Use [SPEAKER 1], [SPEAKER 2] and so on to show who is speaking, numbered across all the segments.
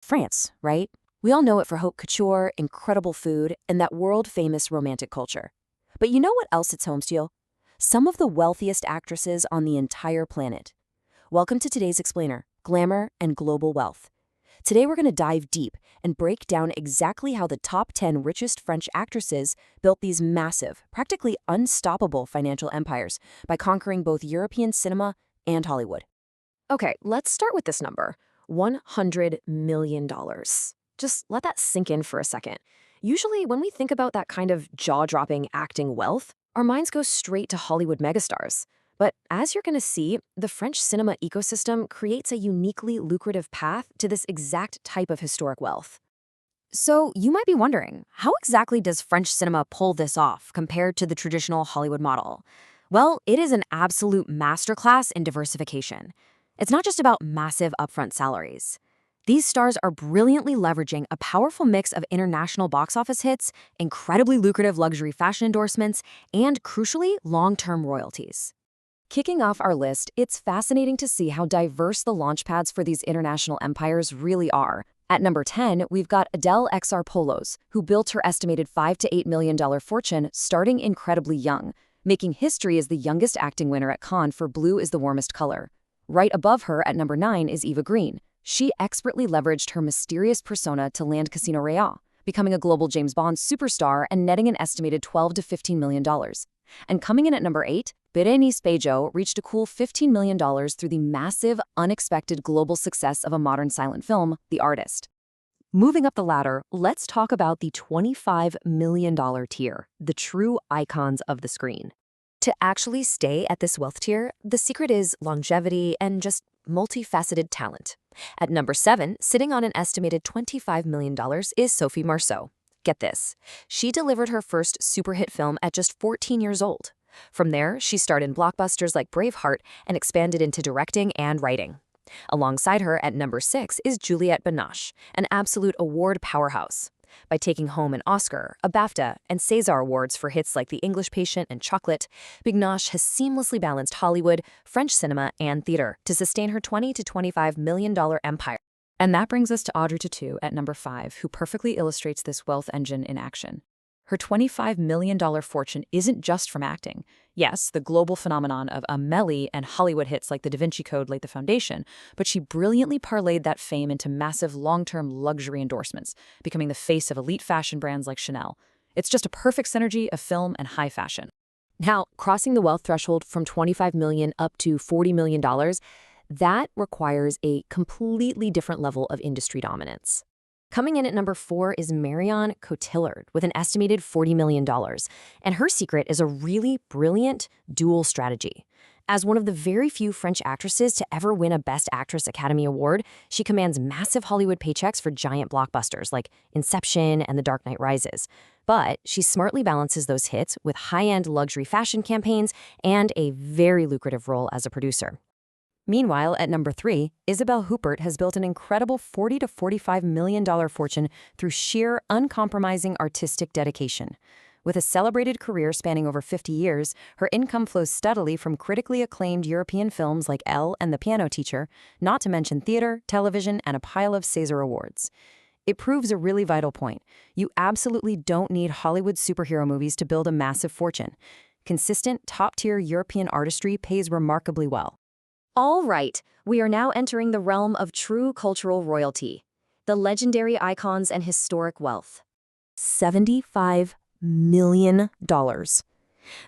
[SPEAKER 1] France, right? We all know it for haute couture, incredible food, and that world-famous romantic culture. But you know what else it's home to? Some of the wealthiest actresses on the entire planet. Welcome to today's explainer, Glamour and Global Wealth. Today we're going to dive deep and break down exactly how the top 10 richest French actresses built these massive, practically unstoppable financial empires by conquering both European cinema and Hollywood. Okay, let's start with this number, $100 million. Just let that sink in for a second. Usually, when we think about that kind of jaw-dropping acting wealth, our minds go straight to Hollywood megastars. But as you're going to see, the French cinema ecosystem creates a uniquely lucrative path to this exact type of historic wealth. So you might be wondering, how exactly does French cinema pull this off compared to the traditional Hollywood model? Well, it is an absolute masterclass in diversification. It's not just about massive upfront salaries. These stars are brilliantly leveraging a powerful mix of international box office hits, incredibly lucrative luxury fashion endorsements, and crucially, long-term royalties. Kicking off our list, it's fascinating to see how diverse the launchpads for these international empires really are. At number 10, we've got Adele Exarchopoulos, who built her estimated $5 to $8 million fortune starting incredibly young, making history as the youngest acting winner at Cannes for Blue is the Warmest Color. Right above her at number 9 is Eva Green. She expertly leveraged her mysterious persona to land Casino Royale, becoming a global James Bond superstar and netting an estimated $12 to $15 million. And coming in at number 8, Bérénice Bejo reached a cool $15 million through the massive, unexpected global success of a modern silent film, The Artist. Moving up the ladder, let's talk about the $25 million tier, the true icons of the screen. To actually stay at this wealth tier, the secret is longevity and just multifaceted talent. At number 7, sitting on an estimated $25 million is Sophie Marceau. Get this, she delivered her first super hit film at just 14 years old. From there, she starred in blockbusters like Braveheart and expanded into directing and writing. Alongside her at number 6 is Juliette Binoche, an absolute award powerhouse. By taking home an Oscar, a BAFTA, and César awards for hits like The English Patient and Chocolate, Binoche has seamlessly balanced Hollywood, French cinema, and theater to sustain her $20 to $25 million empire. And that brings us to Audrey Tautou at number 5, who perfectly illustrates this wealth engine in action. Her $25 million fortune isn't just from acting. Yes, the global phenomenon of Amélie and Hollywood hits like The Da Vinci Code laid the foundation, but she brilliantly parlayed that fame into massive long-term luxury endorsements, becoming the face of elite fashion brands like Chanel. It's just a perfect synergy of film and high fashion. Now, crossing the wealth threshold from $25 million up to $40 million, that requires a completely different level of industry dominance. Coming in at number 4 is Marion Cotillard with an estimated $40 million, and her secret is a really brilliant dual strategy. As one of the very few French actresses to ever win a Best Actress Academy Award, she commands massive Hollywood paychecks for giant blockbusters like Inception and The Dark Knight Rises. But she smartly balances those hits with high-end luxury fashion campaigns and a very lucrative role as a producer. Meanwhile, at number 3, Isabelle Huppert has built an incredible $40 to $45 million fortune through sheer, uncompromising artistic dedication. With a celebrated career spanning over 50 years, her income flows steadily from critically acclaimed European films like Elle and The Piano Teacher, not to mention theater, television, and a pile of César awards. It proves a really vital point. You absolutely don't need Hollywood superhero movies to build a massive fortune. Consistent, top-tier European artistry pays remarkably well. All right, we are now entering the realm of true cultural royalty, the legendary icons and historic wealth. $75 million.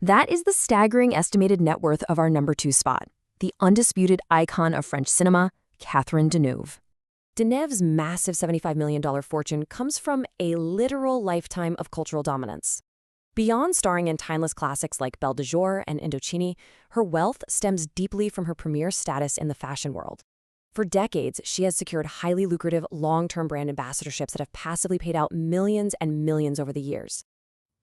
[SPEAKER 1] That is the staggering estimated net worth of our number 2 spot, the undisputed icon of French cinema, Catherine Deneuve. Deneuve's massive $75 million fortune comes from a literal lifetime of cultural dominance. Beyond starring in timeless classics like Belle de Jour and Indochine, her wealth stems deeply from her premier status in the fashion world. For decades, she has secured highly lucrative, long-term brand ambassadorships that have passively paid out millions and millions over the years.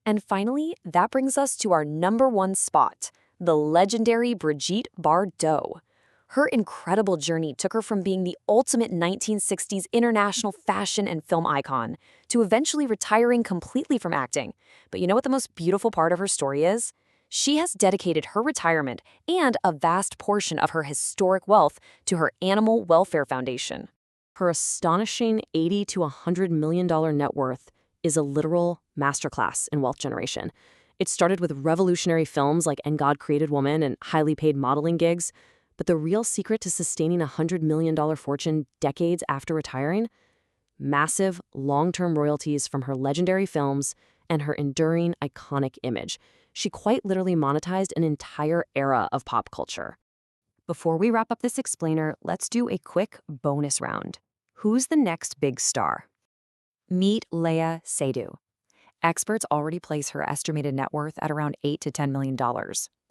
[SPEAKER 1] And finally, that brings us to our number 1 spot, the legendary Brigitte Bardot. Her incredible journey took her from being the ultimate 1960s international fashion and film icon to eventually retiring completely from acting. But you know what the most beautiful part of her story is? She has dedicated her retirement and a vast portion of her historic wealth to her Animal Welfare Foundation. Her astonishing $80 to $100 million net worth is a literal masterclass in wealth generation. It started with revolutionary films like And God Created Woman and highly paid modeling gigs, but the real secret to sustaining a $100 million fortune decades after retiring? Massive, long-term royalties from her legendary films and her enduring, iconic image. She quite literally monetized an entire era of pop culture. Before we wrap up this explainer, let's do a quick bonus round. Who's the next big star? Meet Leia Seydoux. Experts already place her estimated net worth at around $8 to $10 million.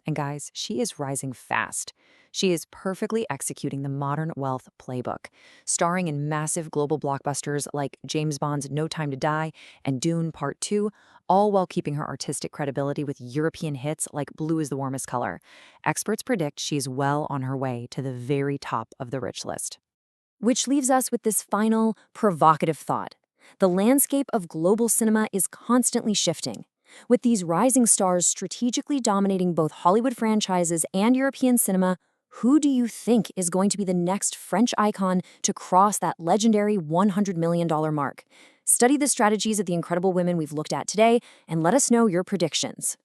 [SPEAKER 1] And guys, she is rising fast. She is perfectly executing the modern wealth playbook, starring in massive global blockbusters like James Bond's No Time to Die and Dune Part 2, all while keeping her artistic credibility with European hits like Blue is the Warmest Color. Experts predict she's well on her way to the very top of the rich list. Which leaves us with this final, provocative thought. The landscape of global cinema is constantly shifting. With these rising stars strategically dominating both Hollywood franchises and European cinema, who do you think is going to be the next French icon to cross that legendary $100 million mark? Study the strategies of the incredible women we've looked at today and let us know your predictions.